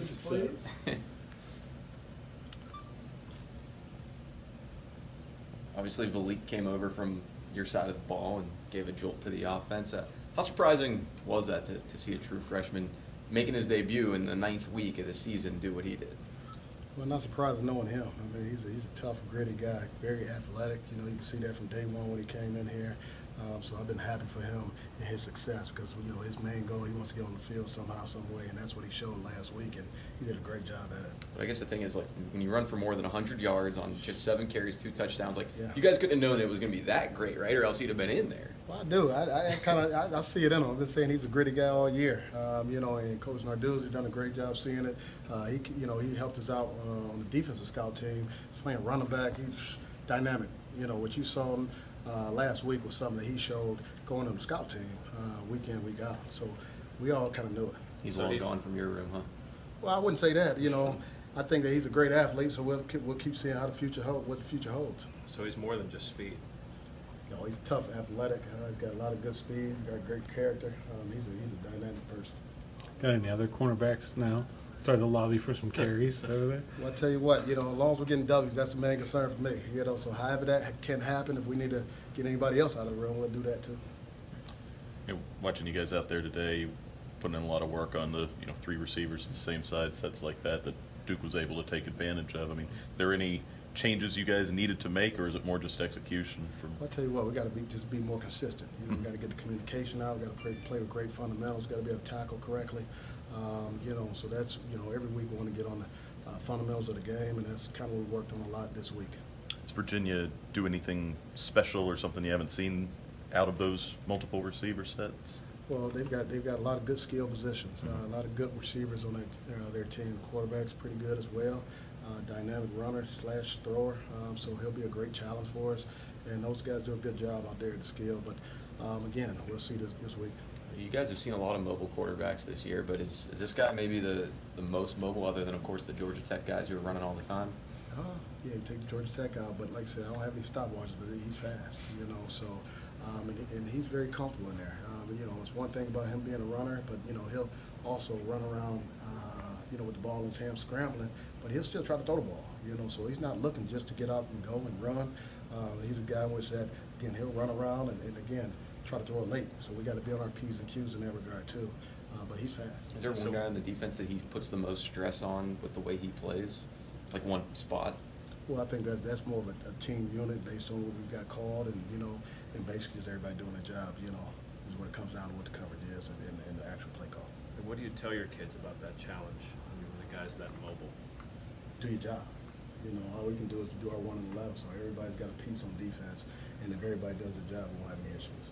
Success. Obviously, Valik came over from your side of the ball and gave a jolt to the offense. How surprising was that to see a true freshman making his debut in the 9th week of the season do what he did? Well, not surprised knowing him. I mean, he's a tough, gritty guy, very athletic. You know, you can see that from day one when he came in here. So I've been happy for him and his success because, you know, his main goal, he wants to get on the field somehow, some way, and that's what he showed last week, and he did a great job at it. But I guess the thing is, like, when you run for more than 100 yards on just 7 carries, 2 touchdowns, like, Yeah. you guys couldn't have known it was going to be that great, right? Or else he'd have been in there. Well, I do. I see it in him. I've been saying he's a gritty guy all year. You know, and Coach Narduzzi's done a great job seeing it. He helped us out on the defensive scout team. He's playing running back. He's dynamic. You know, what you saw last week was something that he showed going on the scout team week in, week out. So we all kind of knew it. He's long gone from your room, huh? Well, I wouldn't say that. You know, I think that he's a great athlete. So we'll keep seeing what the future holds. So he's more than just speed. You know, he's tough, athletic. He's got a lot of good speed. He's got great character. He's a dynamic person. Got any other cornerbacks now? Starting to lobby for some carries over there? Well, I tell you what, you know, as long as we're getting W's, that's the main concern for me. You know, so however that can happen, if we need to get anybody else out of the room, we'll do that too. Watching you guys out there today, putting in a lot of work on the 3 receivers at the same side, sets like that Duke was able to take advantage of. I mean, are there any changes you guys needed to make, or is it more just execution? I'll tell you what, we got to just be more consistent. You know, we got to get the communication out. We got to play with great fundamentals. Got to be able to tackle correctly. You know, so that's, you know, every week we want to get on the fundamentals of the game, and that's kind of what we worked on a lot this week. Does Virginia do anything special or something you haven't seen out of those multiple receiver sets? Well, they've got a lot of good skill positions, a lot of good receivers on their team. Quarterback's pretty good as well, dynamic runner / thrower. So he'll be a great challenge for us. And those guys do a good job out there at the skill. But again, we'll see this week. You guys have seen a lot of mobile quarterbacks this year, but is this guy maybe the most mobile, other than, of course, the Georgia Tech guys who are running all the time? Yeah, you take the Georgia Tech out, but like I said, I don't have any stopwatches, but he's fast, you know. So, and he's very comfortable in there. You know, it's one thing about him being a runner, but you know he'll also run around, you know, with the ball in his hand scrambling, but he'll still try to throw the ball. You know, so he's not looking just to get out and go and run. He's a guy which that again he'll run around and again try to throw it late. So we got to be on our P's and Q's in that regard too. But he's fast. Is there one guy on the defense that he puts the most stress on with the way he plays? Like one spot? Well, I think that's more of a team unit based on what we've got called, and you know, and basically just everybody doing their job. You know, is what it comes down to what the coverage is and the actual play call. And what do you tell your kids about that challenge? I mean, when the guy's that mobile. Do your job. You know, all we can do is do our 1 and 11. So everybody's got a piece on defense, and if everybody does their job, we won't have any issues.